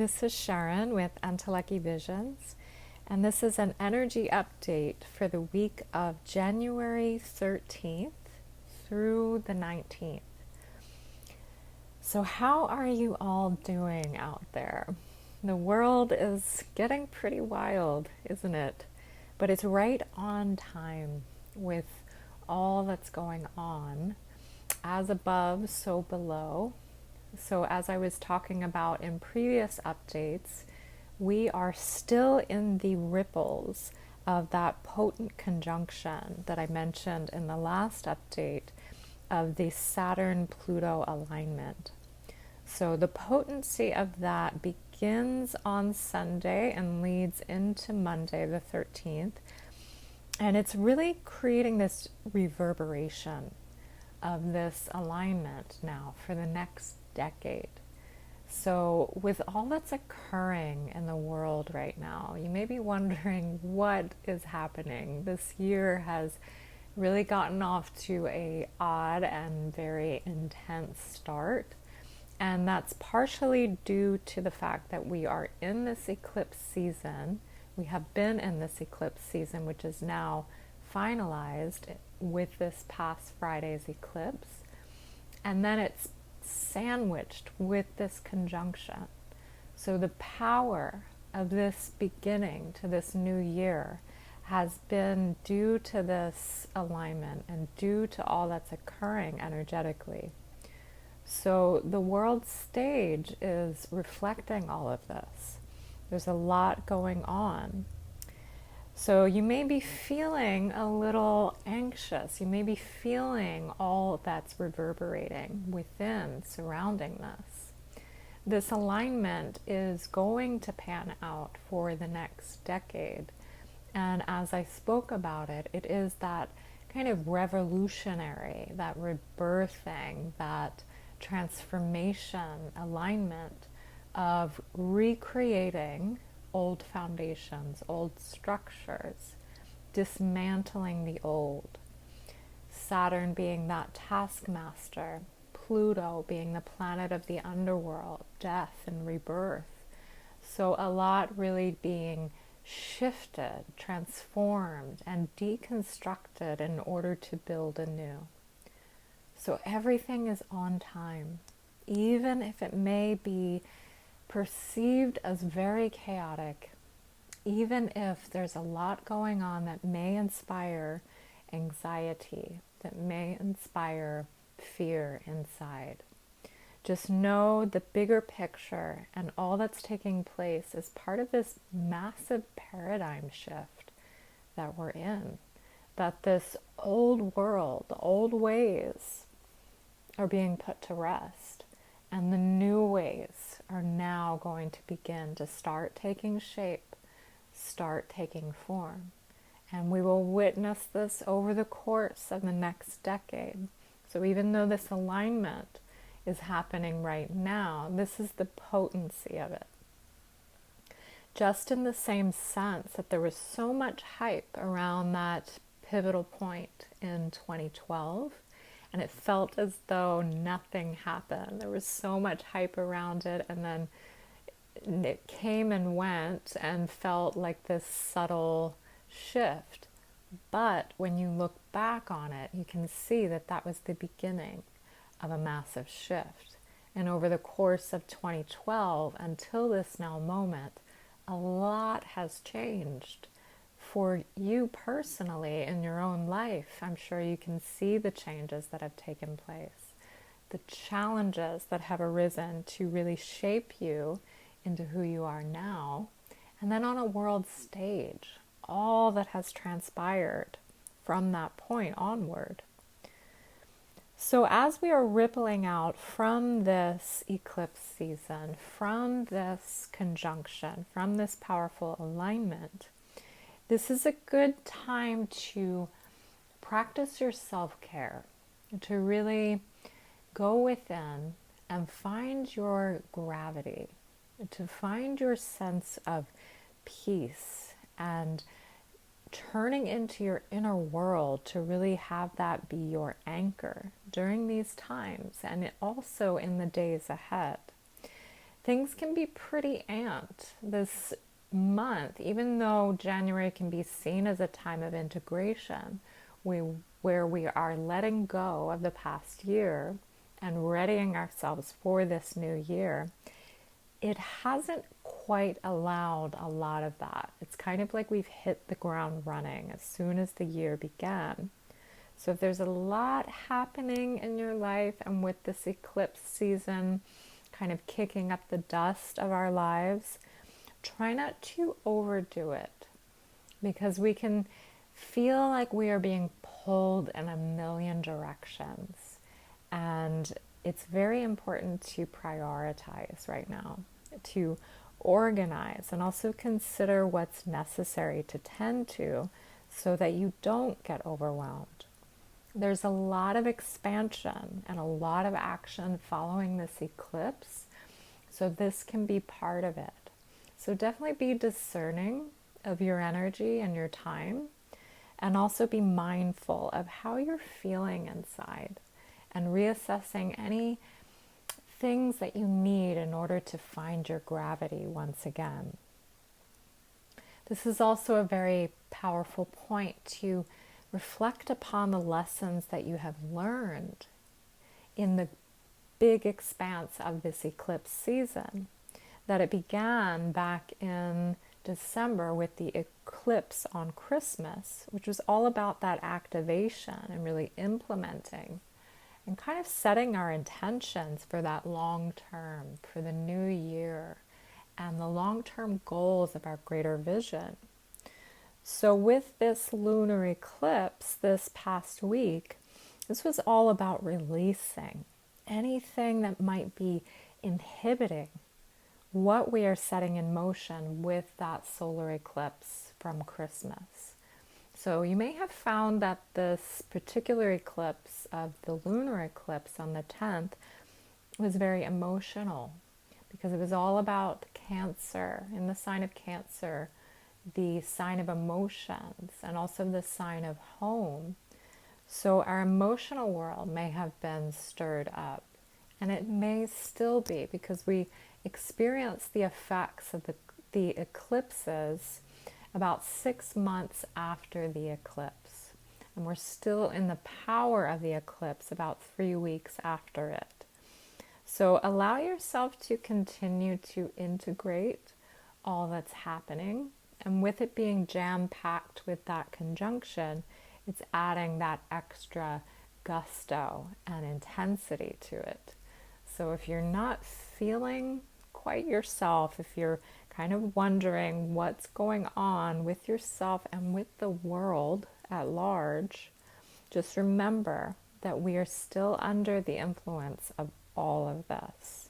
This is Sharon with Anteleki Visions, and this is an energy update for the week of January 13th through the 19th. So how are you all doing out there? The world is getting pretty wild, isn't it? But it's right on time with all that's going on. As above, so below. So as I was talking about in previous updates, we are still in the ripples of that potent conjunction that I mentioned in the last update of the Saturn-Pluto alignment. So the potency of that begins on Sunday and leads into Monday the 13th. And it's really creating this reverberation of this alignment now for the next decade. So with all that's occurring in the world right now, you may be wondering what is happening. This year has really gotten off to a odd and very intense start. And that's partially due to the fact that we are in this eclipse season. We have been in this eclipse season, which is now finalized with this past Friday's eclipse. And then it's sandwiched with this conjunction. So the power of this beginning to this new year has been due to this alignment and due to all that's occurring energetically. So the world stage is reflecting all of this. There's a lot going on. So you may be feeling a little anxious. You may be feeling all that's reverberating within, surrounding this. This alignment is going to pan out for the next decade. And as I spoke about it, it is that kind of revolutionary, that rebirthing, that transformation, alignment of recreating old foundations, old structures, dismantling the old. Saturn being that taskmaster, Pluto being the planet of the underworld, death and rebirth. So a lot really being shifted, transformed, and deconstructed in order to build anew. So everything is on time, even if it may be perceived as very chaotic, even if there's a lot going on that may inspire anxiety, that may inspire fear inside. Just know the bigger picture and all that's taking place is part of this massive paradigm shift that we're in. That this old world, the old ways are being put to rest. And the new ways are now going to begin to start taking shape, start taking form. And we will witness this over the course of the next decade. So even though this alignment is happening right now, this is the potency of it. Just in the same sense that there was so much hype around that pivotal point in 2012, and it felt as though nothing happened. There was so much hype around it, and then it came and went and felt like this subtle shift. But when you look back on it, you can see that that was the beginning of a massive shift. And over the course of 2012 until this now moment, a lot has changed. For you personally in your own life, I'm sure you can see the changes that have taken place, the challenges that have arisen to really shape you into who you are now, and then on a world stage, all that has transpired from that point onward. So as we are rippling out from this eclipse season, from this conjunction, from this powerful alignment, this is a good time to practice your self-care, to really go within and find your gravity, to find your sense of peace and turning into your inner world to really have that be your anchor during these times and also in the days ahead. things can be pretty amped this month, even though January can be seen as a time of integration, where we are letting go of the past year and readying ourselves for this new year. It hasn't quite allowed a lot of that. It's kind of like we've hit the ground running as soon as the year began. So if there's a lot happening in your life, and with this eclipse season kind of kicking up the dust of our lives, try not to overdo it, because we can feel like we are being pulled in a million directions. And it's very important to prioritize right now, to organize, and also consider what's necessary to tend to so that you don't get overwhelmed. There's a lot of expansion and a lot of action following this eclipse, so this can be part of it. So definitely be discerning of your energy and your time, and also be mindful of how you're feeling inside, and reassessing any things that you need in order to find your gravity once again. This is also a very powerful point to reflect upon the lessons that you have learned in the big expanse of this eclipse season. That it began back in December with the eclipse on Christmas, which was all about that activation and really implementing and kind of setting our intentions for that long term, for the new year, and the long-term goals of our greater vision. So with this lunar eclipse this past week, this was all about releasing anything that might be inhibiting what we are setting in motion with that solar eclipse from Christmas. So you may have found that this particular eclipse of the lunar eclipse on the 10th was very emotional, because it was all about Cancer, in the sign of Cancer, the sign of emotions, and also the sign of home. So our emotional world may have been stirred up, and it may still be, because we experience the effects of the eclipses about 6 months after the eclipse, and we're still in the power of the eclipse about 3 weeks after it. So allow yourself to continue to integrate all that's happening, and with it being jam-packed with that conjunction, it's adding that extra gusto and intensity to it. So if you're not feeling quite yourself, if you're kind of wondering what's going on with yourself and with the world at large, just remember that we are still under the influence of all of this.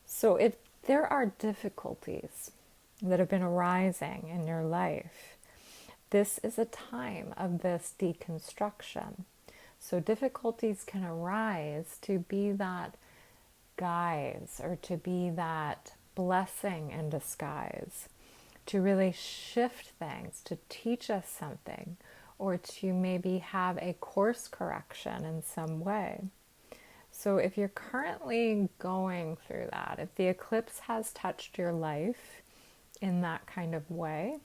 So if there are difficulties that have been arising in your life, this is a time of this deconstruction. So difficulties can arise to be that guise, or to be that blessing in disguise, to really shift things, to teach us something, or to maybe have a course correction in some way. So if you're currently going through that, if the eclipse has touched your life in that kind of way,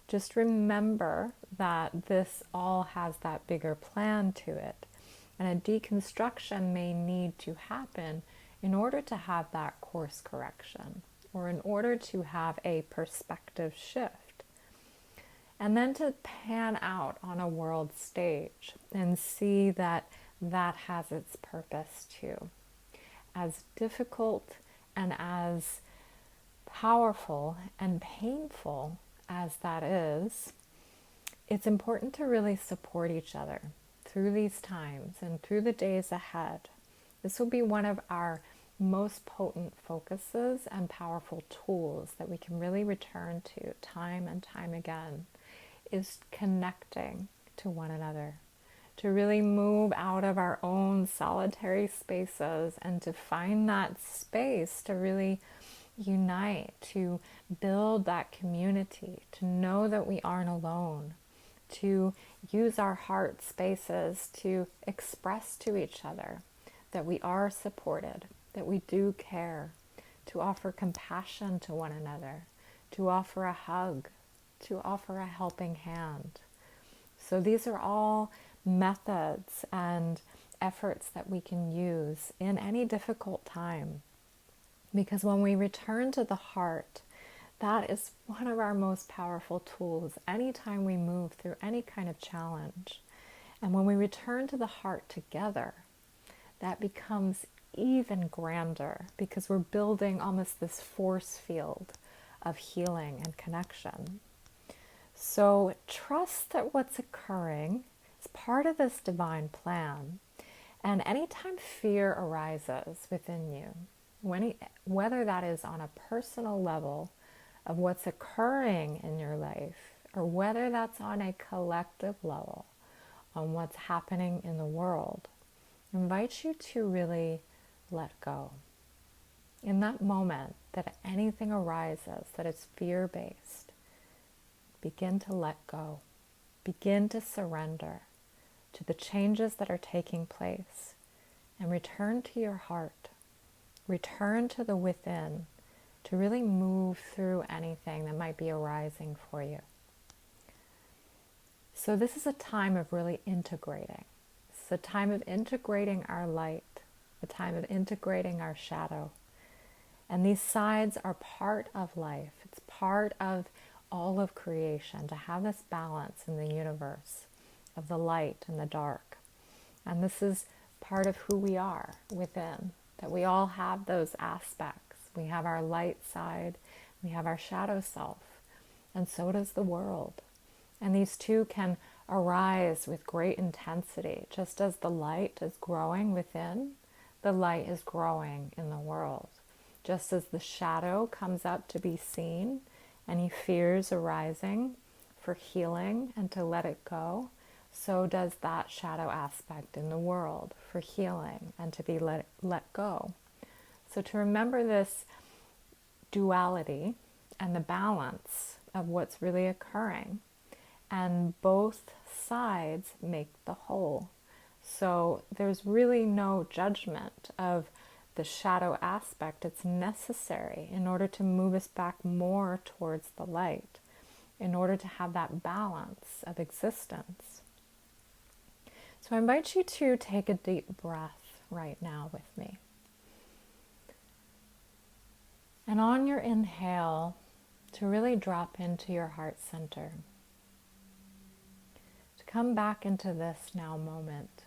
just remember that this all has that bigger plan to it. And a deconstruction may need to happen in order to have that course correction, or in order to have a perspective shift. And then to pan out on a world stage and see that that has its purpose too. As difficult and as powerful and painful as that is, it's important to really support each other through these times and through the days ahead. This will be one of our most potent focuses and powerful tools that we can really return to time and time again, is connecting to one another, to really move out of our own solitary spaces and to find that space to really unite, to build that community, to know that we aren't alone, to use our heart spaces to express to each other that we are supported, that we do care, to offer compassion to one another, to offer a hug, to offer a helping hand. So these are all methods and efforts that we can use in any difficult time. Because when we return to the heart, that is one of our most powerful tools anytime we move through any kind of challenge. And when we return to the heart together, that becomes even grander because we're building almost this force field of healing and connection. So trust that what's occurring is part of this divine plan. And anytime fear arises within you, whether that is on a personal level of what's occurring in your life, or whether that's on a collective level on what's happening in the world, I invite you to really let go. In that moment that anything arises that is fear-based, begin to let go. Begin to surrender to the changes that are taking place and return to your heart. Return to the within to really move through anything that might be arising for you. So this is a time of really integrating. It's a time of integrating our light, a time of integrating our shadow. And these sides are part of life. It's part of all of creation, to have this balance in the universe of the light and the dark. And this is part of who we are within, that we all have those aspects. We have our light side, we have our shadow self, and so does the world. And these two can arise with great intensity. Just as the light is growing within, the light is growing in the world. Just as the shadow comes up to be seen, any fears arising for healing and to let it go, so does that shadow aspect in the world for healing and to be let go. So to remember this duality and the balance of what's really occurring, and both sides make the whole. So there's really no judgment of the shadow aspect. It's necessary in order to move us back more towards the light, in order to have that balance of existence. So I invite you to take a deep breath right now with me. And on your inhale, to really drop into your heart center. To come back into this now moment.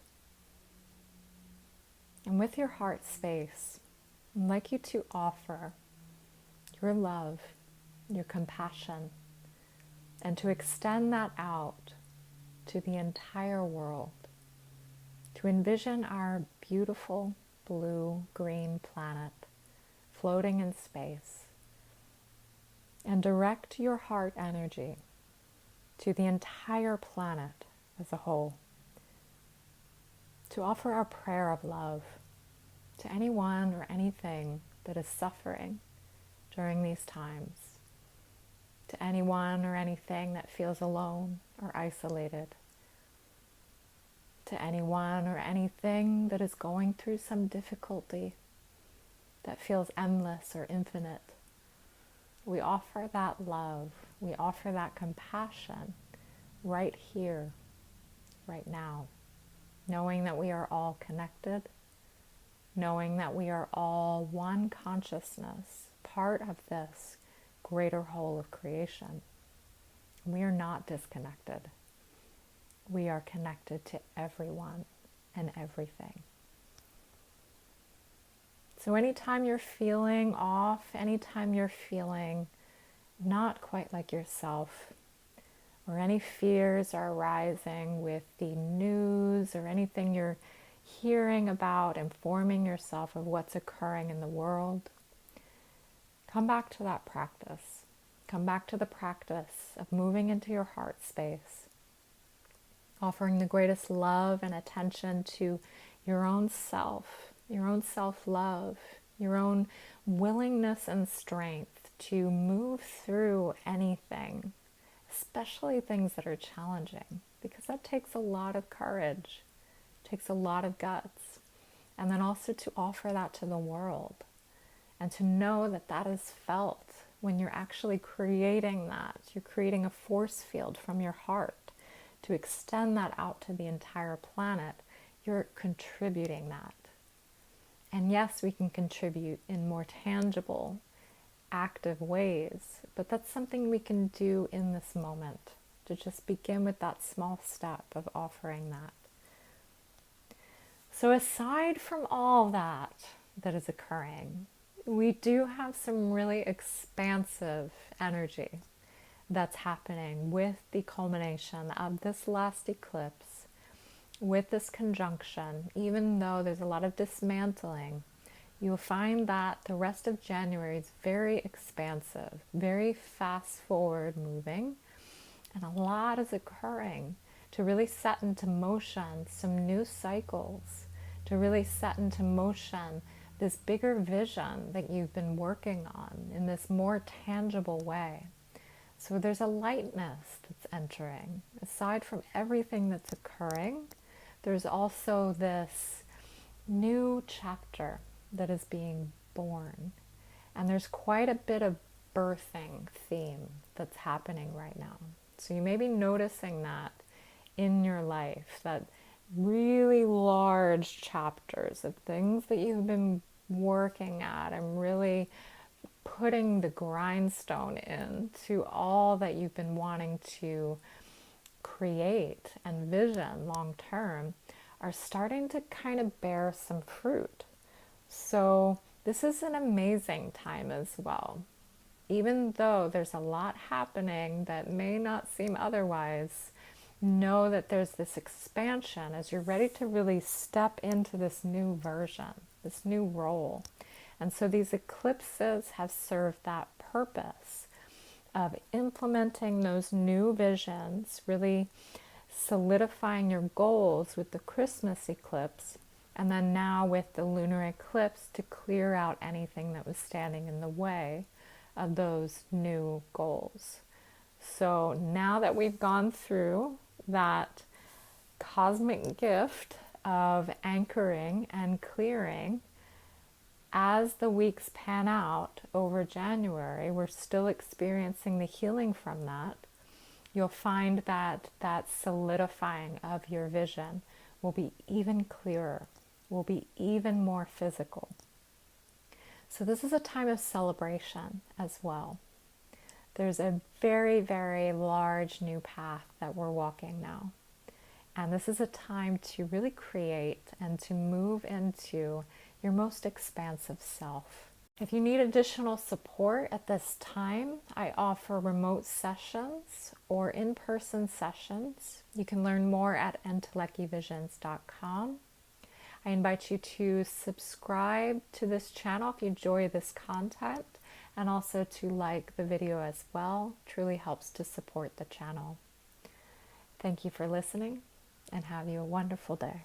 And with your heart space, I'd like you to offer your love, your compassion, and to extend that out to the entire world. To envision our beautiful blue-green planet floating in space, and direct your heart energy to the entire planet as a whole. To offer our prayer of love to anyone or anything that is suffering during these times, to anyone or anything that feels alone or isolated, to anyone or anything that is going through some difficulty that feels endless or infinite. We offer that love, we offer that compassion right here, right now, knowing that we are all connected, knowing that we are all one consciousness, part of this greater whole of creation. We are not disconnected. We are connected to everyone and everything. So anytime you're feeling off, anytime you're feeling not quite like yourself, or any fears are arising with the news or anything you're hearing about, informing yourself of what's occurring in the world, come back to that practice. Come back to the practice of moving into your heart space, offering the greatest love and attention to your own self-love, your own willingness and strength to move through anything, especially things that are challenging, because that takes a lot of courage, takes a lot of guts, and then also to offer that to the world and to know that that is felt when you're actually creating that. You're creating a force field from your heart to extend that out to the entire planet. You're contributing that. And yes, we can contribute in more tangible, active ways, but that's something we can do in this moment, to just begin with that small step of offering that. So aside from all that that is occurring, we do have some really expansive energy that's happening with the culmination of this last eclipse, with this conjunction. Even though there's a lot of dismantling, you'll find that the rest of January is very expansive, very fast forward moving, and a lot is occurring to really set into motion some new cycles, to really set into motion this bigger vision that you've been working on in this more tangible way. So there's a lightness that's entering. Aside from everything that's occurring, there's also this new chapter that is being born. And there's quite a bit of birthing theme that's happening right now. So you may be noticing that in your life, that really large chapters of things that you've been working at and really putting the grindstone into all that you've been wanting to create and vision long term are starting to kind of bear some fruit. So this is an amazing time as well. Even though there's a lot happening that may not seem otherwise, know that there's this expansion as you're ready to really step into this new version, this new role. And so these eclipses have served that purpose of implementing those new visions, really solidifying your goals with the Christmas eclipse, and then now with the lunar eclipse to clear out anything that was standing in the way of those new goals. So now that we've gone through that cosmic gift of anchoring and clearing, as the weeks pan out over January, we're still experiencing the healing from that. You'll find that that solidifying of your vision will be even clearer, will be even more physical. So this is a time of celebration as well. There's a very, very large new path that we're walking now. And this is a time to really create and to move into your most expansive self. If you need additional support at this time, I offer remote sessions or in-person sessions. You can learn more at entelechivisions.com. I invite you to subscribe to this channel if you enjoy this content, and also to like the video as well. It truly helps to support the channel. Thank you for listening, and have you a wonderful day.